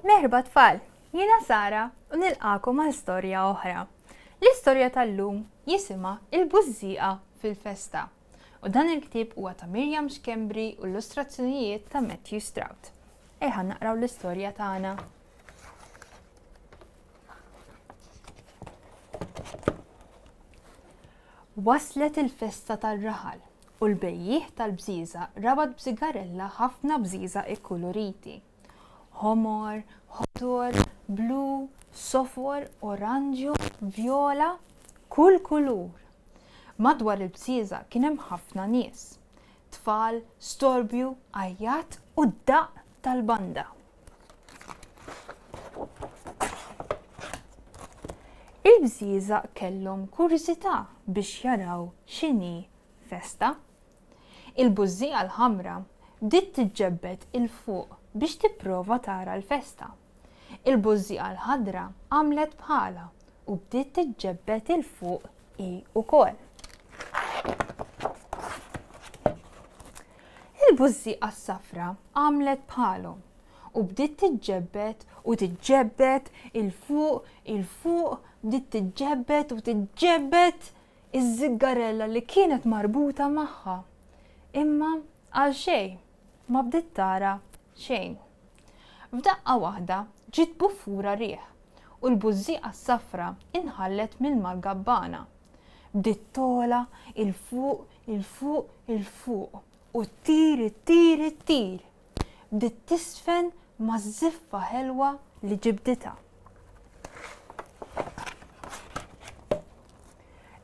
Merħba tfal, jiena Sara u nilqakom għal storja oħra. L-istorja tal-lum jisima Il-Bużżieqa fil-festa. U dan il-ktieb huwa ta' Miriam Xkembri u l-illustrazzjonijiet ta' Matthew Stroud. Ejħa naqraw l-istorja tagħna. Waslet il-festa tar-raħal u l-bejjieħ tal-bżiża rabat b'sigarella ħafna bżiża ikkuluriti. Homor, ħodor, blu, sofor, oranġu, vjola, kull kulur. Madwar il-bżiża kien hemm ħafna nies. Tfal, storbju, għajjat u d-daqq tal-banda. Il-bżiża kellhom kurżità biex jaraw x'inhi festa. Il-Bużżieqa l-ħamra bdiet tiġġebbed il fuq biex tipprova tara l-festa. Il-Bużżieqa l-ħadra għamlet bħala u bdiet tiġġebbed il fuq hi wkoll. Il-Bużżieqa s-safra għamlet bħalhom u bdiet tiġġebbed u tiġġebbed il fuq bdiet tiġġebbed u tiġġebbed iż-żiggarella li kienet marbuta magħha. Imma għal xejn ma bdiet tara xejn. F'daqqa waħda ġiet buffura riħ u l-Bużżieqa s-safra inħallet mill-gabbana. Bdiet tola il fuq u ttir. Bdiet tisfen maż-żiffa ħelwa li ġibditha.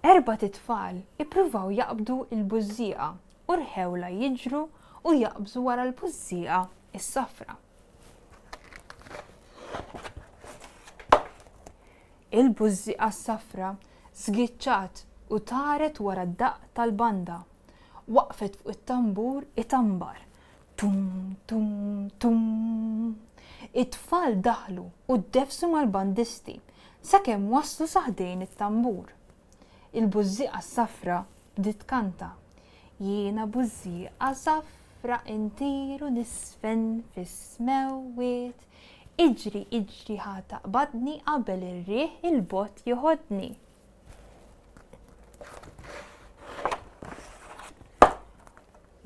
4 tfal ippruvaw jaqbdu il-Bużżieqa u rħewla jiġru u jaqbżu wara l-Bużżieqa is-safra. Il-Bużżieqa s-safra żgiċċat u taret wara d-daqq tal-banda. Waqfet fuq it-tambur itambar. Tum, tum, tum. It-tfal daħlu u ddefsu mal-bandisti sakemm waslu saħdejn it-tambur. Il-Bużżieqa s-safra bdiet tkanta. Jiena Bużżieqa safra intiru nisfen fis-smewwiet. Iġri ħa taqbadni qabel ir-riħ il-bott joħodni.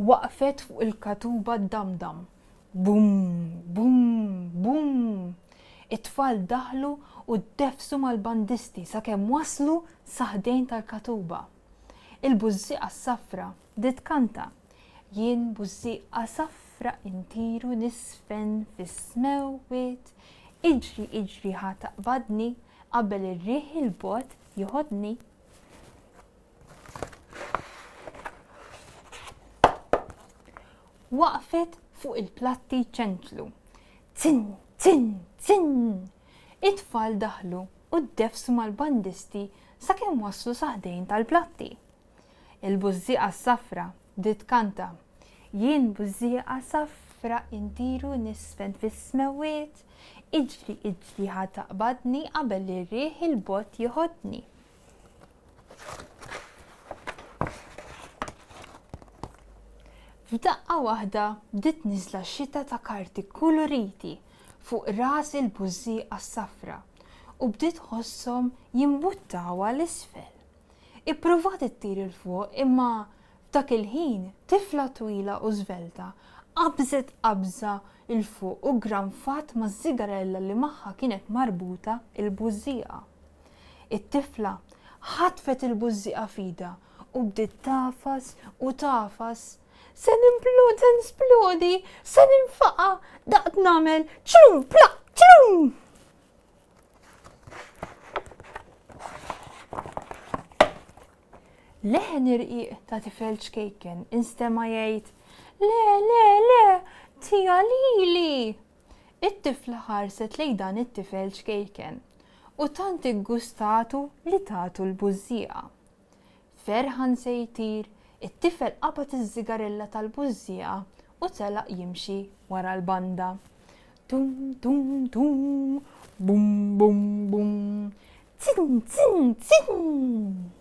Waqfet fuq il-katuba d-damdam. Bum, bum, bum. It-tfal daħlu u ddefsu mal-bandisti sakemm waslu saħdejn tal-katuba. Il-Bużżieqa s-safra bdiet tkanta. Jien Bużżieqa safra intiru nisfen fis-smewwiet. Iġri ħa taqbadni qabel ir-riħ il-bott joħodni. Waqfet fuq il-platti ċenċlu. Zin, zin, zin. It-tfal daħlu u ddefsu mal-bandisti sakemm waslu saħdejn tal-platti. Il-Bużżieqa s-safra bdiet tkanta. Jien Bużżieqa safra intiru nisfen fis-smewwiet. Iġri ħa taqbadni qabel ir-riħ il-bott joħodni. F'daqqa waħda bdiet niżla xita ta' karti kuluriti fuq ras il-Bużżieqa s-safra u bdiet ħosshom jimbuttaw għal isfel. Ippruvat ittir il fuq imma f'dak il-ħin tifla twila u żvelta qabżet qabża il fuq u granfat maż-żigarella li magħha kienet marbuta il-Bużżieqa. It-tifla ħatfet il-Bużżieqa f'idha u bdiet tafas u tafas. Se nisplodi, se ninfaqa, daqt nagħmel ċrum, plaq, ċrum! Leħen irqiq ta' tifel ċkejken instema' jgħid le, tija lili. It-tifla ħarset lejn dan it-tifel ċkejken u tant iggustatu li tagħtu l-Bużżieqa. Ferħan se jtir, it-tifel qabad iż-żigarella tal-Bużżieqa u telaq jimxi wara l-banda. Tum, tum, tum, bum, bum, bum, zin, zin, zin.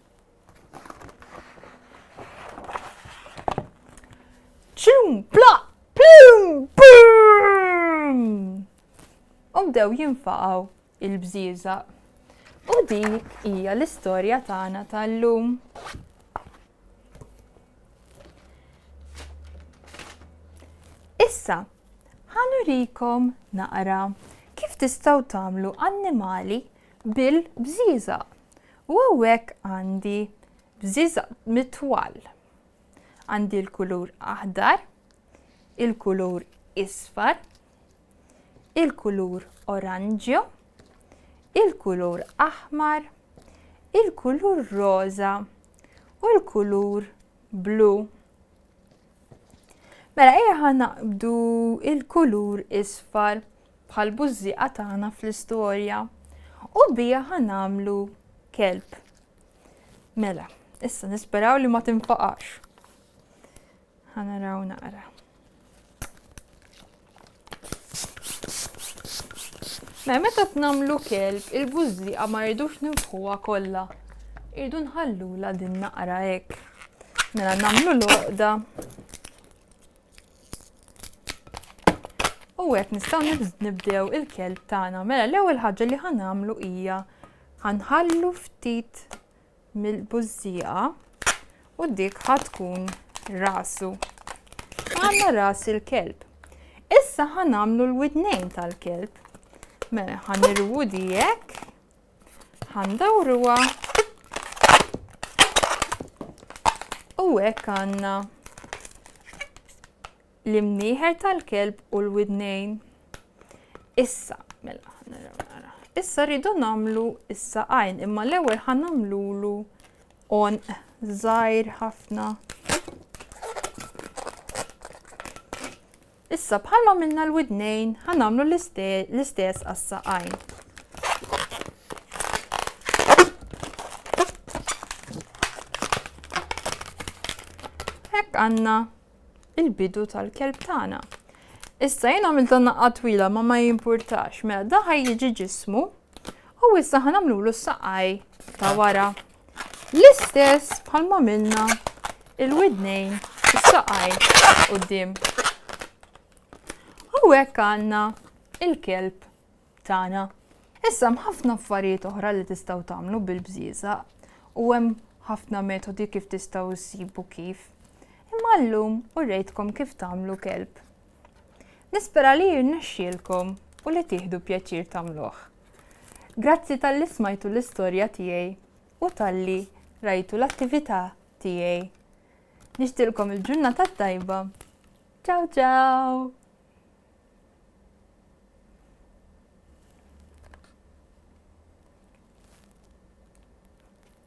Ċrum, plaq, plum, bum! U bdew jinfaqgħu il-bżieżaq. U dik hija l-istorja tagħna tal-lum. Issa, ħanurikom naqra kif tistgħu tagħmlu annimali bil-bżieżaq. U hawnhekk għandi bżieżaq mitwal. Għandi l-kulur aħdar, il-kulur isfar, il-kulur oranġjo, il-kulur aħmar, il-kulur roża u l-kulur blu. Mela ejja naqbdu il-kulur isfar bħal bużieqa tagħna fl-istorja u bija ħanamlu kelb. Mela, issa nisperaw li ma tinfaqax. Ħanaraw naqra. Mela meta tnamlu kelb, il-bużieqa ma rridux ninfħuha kollha. Irridu nħallula din naqra hekk. Mela nagħmlu l-għoqda. U hekk nistgħu nibdew il-kelb tagħna. Mela l-ewwel ħaġa li ħanamlu hija ħanħallu ftit mill-bużieqa u dik ħatkun rasu. Għandna ras il-kelb. Issa ħanamlu l-widnejn tal-kelb. Mela ħanirwu di hekk, ħandawruha u hekk għandna l-imnieħer tal-kelb u l-widnejn. Issa, mela, issa rridu nagħmlu is-saqajn, imma l-ewwel ħanamlulu għonq żgħir ħafna. Issa bħalma minna l-widnejn ħanamlu l-istess għas-saqajn. Hekk għandna il-bidu tal-kelb tagħna. Issa jien għamilt naqqa twila ma jimpurtax, mela da ħajjiġi ġismu u issa ħanamlulu s-saqaj ta' wara. L-istess bħalma minna il-widnejn is-saqaj quddiem. U hekk għandna il-kelb tagħna. Issa hemm ħafna affarijiet oħra li tistgħu tagħmlu bil-bżieżaq u hemm ħafna metodi kif tistgħu issibu kif. Imma llum urejtkom kif tagħmlu kelb. Nispera li jirnexxielkom u li tieħdu pjaċir tagħmluh. Grazzi tal-li smajtu l-istorja tiegħi u tal-li rajtu l-attività tiegħi. Nixtilkom il-ġurnata tajba. Ciao ciao!